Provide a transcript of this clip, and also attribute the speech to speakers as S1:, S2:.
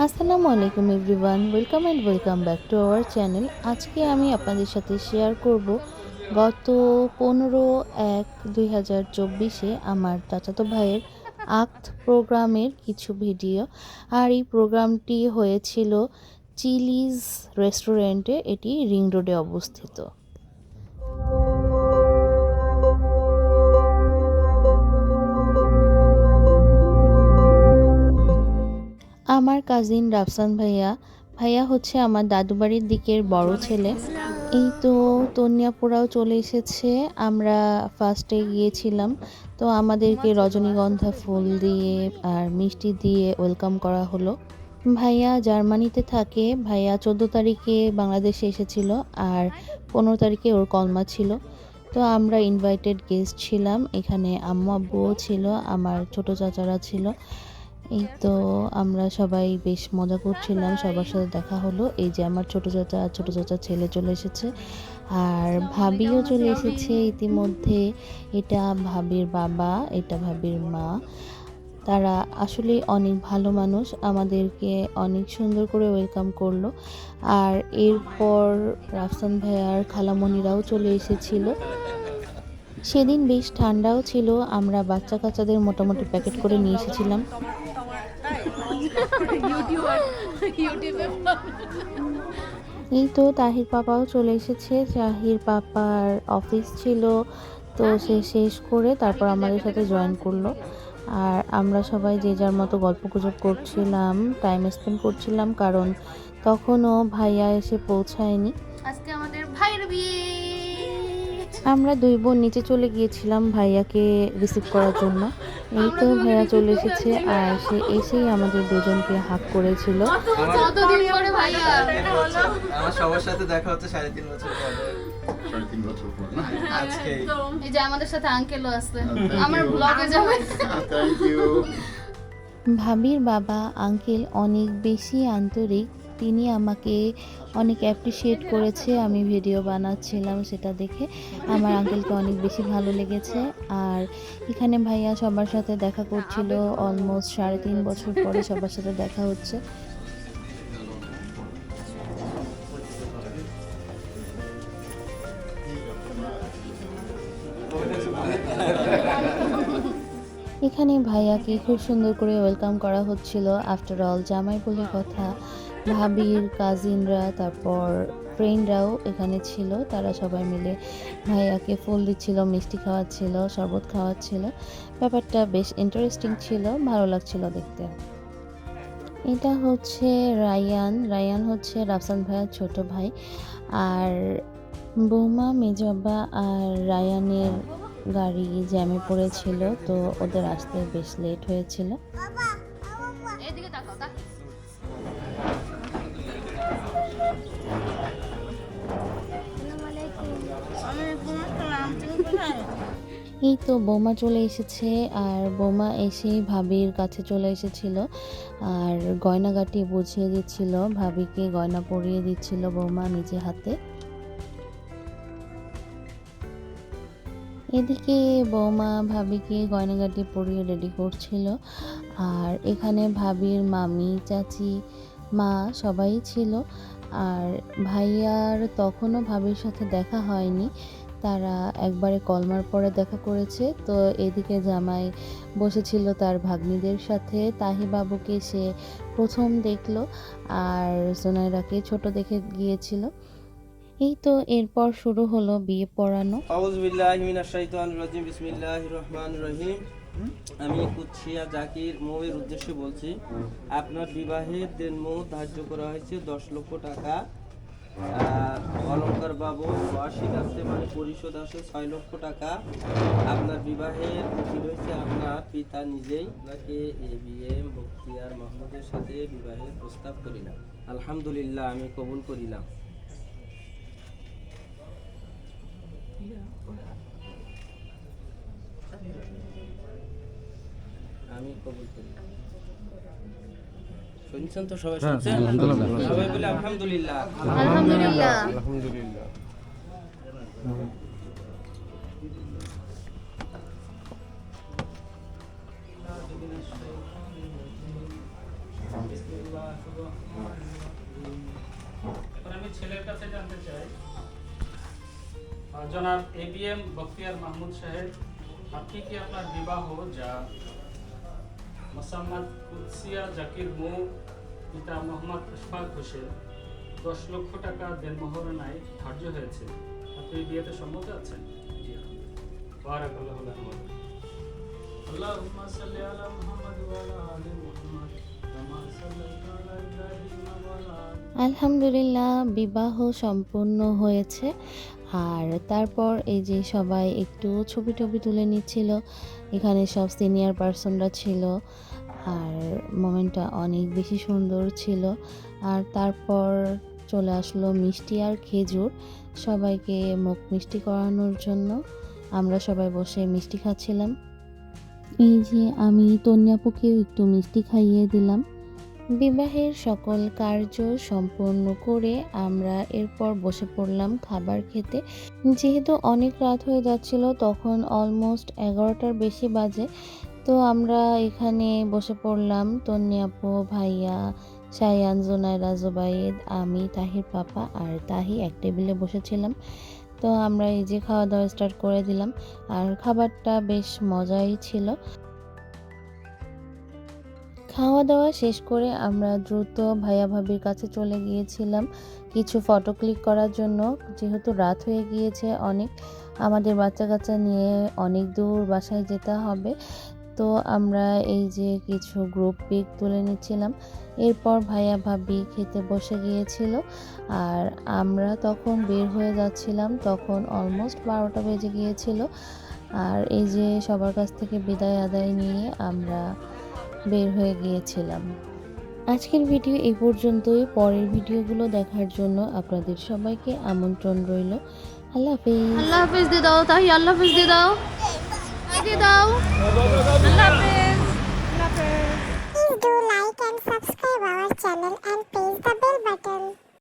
S1: আসসালামু আলাইকুম everyone, welcome back to our channel. আজকে আমি আপনাদের সাথে শেয়ার করব গত 15/1/2024 আমার চাচাতো ভাইয়ের আক্ত প্রোগ্রামের কিছু ভিডিও। আর এই প্রোগ্রামটি হয়েছিল চিলিজ রেস্টুরেন্টে, এটি রিং রোডে অবস্থিত। আমার কাজিন রাফসান ভাইয়া ভাইয়া হচ্ছে আমার দাদু বাড়ির দিকের বড় ছেলে। এই তো তন্যাপুরাও চলে এসেছে। আমরা ফার্স্টে গিয়েছিলাম, তো আমাদেরকে রজনীগন্ধা ফুল দিয়ে আর মিষ্টি দিয়ে ওয়েলকাম করা হলো। ভাইয়া জার্মানিতে থাকে। ভাইয়া 14 তারিখে বাংলাদেশে এসেছিল আর 15 তারিখে ওর কলমা ছিল। তো আমরা ইনভাইটেড গেস্ট ছিলাম। এখানে আম্মু আব্বুও ছিল, আমার ছোট চাচারা ছিল। এই তো আমরা সবাই বেশ মজা করছিলাম, সবার সাথে দেখা হলো। এই যে আমার ছোট চাচার ছেলে চলে এসেছে, আর ভাবিও চলে এসেছে ইতিমধ্যে। এটা ভাবির বাবা, এটা ভাবির মা। তারা আসলে অনেক ভালো মানুষ, আমাদেরকে অনেক সুন্দর করে ওয়েলকাম করলো। আর এরপর রাফসান ভাইয়ার খালামণিরাও চলে এসেছিল। সেদিন বেশ ঠান্ডাও ছিল। আমরা বাচ্চা কাচ্চাদের মোটামুটি প্যাকেট করে নিয়ে এসেছিলাম। এই তো তাহির পাপাও চলে এসেছে। তাহির পাপার অফিস ছিল, তো সে শেষ করে তারপর আমাদের সাথে জয়েন করলো। আর আমরা সবাই যে যার মতো গল্পগুজব করছিলাম, টাইম স্পেন্ড করছিলাম, কারণ তখনও ভাইয়া এসে পৌঁছায়নি।
S2: আজকে আমাদের ভাইয়ের বিয়ে।
S1: আমরা দুই বোন নিচে চলে গিয়েছিলাম ভাইয়াকে রিসিভ করার জন্য। এই তো ভাইয়া চলে এসেছে, আর সে এসেই আমাদের দুজনকে হাক করেছিল।
S2: কতদিন পরে ভাইয়া
S3: আমার সবার সাথে দেখা হচ্ছে 3.5 বছর পরে।
S4: 3.5 বছর পর না?
S3: আজকে
S2: এই যে আমাদের সাথে আঙ্কেলও আছে, আমার ব্লগে যাবে।
S4: Thank you.
S1: ভাবির বাবা আঙ্কেল অনেক বেশি আন্তরিক। তিনি আমাকে অনেক অ্যাপ্রিসিয়েট করেছে। আমি ভিডিও বানাচ্ছিলাম, সেটা দেখে আমার আঙ্কেলকে অনেক বেশি ভালো লেগেছে। আর এখানে ভাইয়া সবার সাথে দেখা করছিল, অলমোস্ট 3.5 বছর পরে সবার সাথে দেখা হচ্ছে। এখানে ভাইয়াকে খুব সুন্দর করে ওয়েলকাম করা হচ্ছিল। আফটার অল জামাই বলে কথা, ভাবির কাজিনরা তারপর ফ্রেন্ডরাও এখানে ছিল। তারা সবাই মিলে ভাইয়াকে ফুল দিচ্ছিল, মিষ্টি খাওয়াচ্ছিল, শরবত খাওয়াচ্ছিল। ব্যাপারটা বেশ ইন্টারেস্টিং ছিল, ভালো লাগছিল দেখতে। এটা হচ্ছে রায়ান। রায়ান হচ্ছে রাফসান ভাইয়ার ছোট ভাই। আর বৌমা, মেজব্বা আর রায়ানের গাড়ি জ্যামে পড়েছিল, তো ওদের আসতে বেশ লেট হয়েছিল।
S2: এদিকে তাকাও, তাকাও।
S1: এই তো বৌমা চলে এসেছে, আর বৌমা এসেই ভাবির কাছে চলে এসেছিল আর গয়নাগাটি বুঝিয়ে দিচ্ছিল। ভাবিকে গয়না পরিয়ে দিচ্ছিল বৌমা নিজে হাতে। এদিকে বৌমা ভাবিকে গয়নাগাটি পরিয়ে রেডি করছিল। আর এখানে ভাবির মামি, চাচি, মা সবাই ছিল। আর ভাইয়ার তখনও ভাবির সাথে দেখা হয়নি, তারা একবারে কলমার পরে দেখা করেছে। তো এদিকে জামাই বসেছিল তার ভাগ্নিদের সাথে। তাহি বাবুকে সে প্রথম দেখলো, আর সোনাইরাকে ছোট দেখে গিয়েছিল। এই তো এরপর শুরু হলো বিয়ে পড়ানো।
S3: আউযু বিল্লাহি মিনাশ শাইতানির রাজিম। বিসমিল্লাহির রহমানির রহিম। আমি কুৎসিয়া জাকির মৌয়ের উদ্দেশ্যে বলছি, আপনার বিবাহের দিনমোহর ধার্য করা হয়েছে 10 লক্ষ টাকা। অলংকার বাবু বার্ষিক আসতে মানে পরিশোধ আসে 6 লক্ষ টাকা। আপনার বিবাহের উকিল হয়েছে আপনার পিতা নিজেই। আপনাকে ABM বখতিয়ার মাহমুদের সাথে বিবাহের প্রস্তাব করিলাম। আলহামদুলিল্লাহ, আমি কবুল করিলাম। আমি কবুল করি। শুনছেন তো সবাই? শুনছেন? সবাই বলে আলহামদুলিল্লাহ।
S2: আলহামদুলিল্লাহ।
S4: আলহামদুলিল্লাহ।
S5: এখন আমি ছেলের কাছে জানতে চাই, জনাব ABM বখতিয়ার মাহমুদ সাহেব, আপনি কি আপনার বিবাহ যা মোসাম্মদ কুদসিয়া জাকির মৌ পিতা মোহাম্মদ আশফাক হোসেন 10 লক্ষ টাকা দেনমোহরনায় ধার্য হয়েছে, আপনি বিয়েতে সম্মত আছেন? জি বারাকাল্লাহু লাকুম। আল্লাহুম্মা সাল্লি আলা মুহাম্মাদ ওয়া আলা আলি মুহাম্মাদ কামা সাল্লাইতা আলা ইব্রাহিম ওয়া আলা
S1: আলহামদুলিল্লাহ, বিবাহ সম্পূর্ণ হয়েছে। আর তারপর এই যে সবাই একটু ছবি টবি তুলে নিচ্ছিল, এখানে সব সিনিয়র পার্সনরা ছিল, আর মোমেন্টটা অনেক বেশি সুন্দর ছিল। আর তারপর চলে আসলো মিষ্টি আর খেজুর, সবাইকে মুখ মিষ্টি করানোর জন্য আমরা সবাই বসে মিষ্টি খাচ্ছিলাম। এই যে আমি তন্যাপুকেও একটু মিষ্টি খাইয়ে দিলাম। বিবাহের সকল কার্য সম্পন্ন করে আমরা এরপর বসে পড়লাম খাবার খেতে। যেহেতু অনেক রাত হয়ে যাচ্ছিল, তখন অলমোস্ট 11টার বেশি বাজে, তো আমরা এখানে বসে পড়লাম। তন্যাপু, ভাইয়া, সায়ান, জোনায়রা, জুবাইদ, আমি, তাহির পাপা আর তাহি এক টেবিলে বসেছিলাম। তো আমরা এই যে খাওয়া দাওয়া স্টার্ট করে দিলাম, আর খাবারটা বেশ মজাই ছিল। খাওয়া দাওয়া শেষ করে আমরা দ্রুত ভাইয়া ভাবির কাছে চলে গিয়েছিলাম কিছু ফটো ক্লিক করার জন্য, যেহেতু রাত হয়ে গিয়েছে অনেক, আমাদের বাচ্চা কাচ্চা নিয়ে অনেক দূর বাসায় যেতে হবে। তো আমরা এই যে কিছু গ্রুপ পিক তুলে নিচ্ছিলাম। এরপর ভাইয়া ভাবি খেতে বসে গিয়েছিল, আর আমরা তখন বের হয়ে যাচ্ছিলাম, তখন অলমোস্ট 12টা বেজে গিয়েছিল। আর এই যে সবার কাছ থেকে বিদায় আদায় নিয়ে আমরা বের হয়ে গিয়েছিলাম। আজকের ভিডিও এই পর্যন্তই। পরের ভিডিওগুলো দেখার জন্য আপনাদের সবাইকে আমন্ত্রণ রইল। আল্লাহ হাফেজ।
S2: আল্লাহ হাফেজ দিয়ে দাও তাহি, আল্লাহ হাফেজ দিয়ে দাও, দিয়ে দাও, আল্লাহ হাফেজ।
S6: Please do like and subscribe our channel and press the bell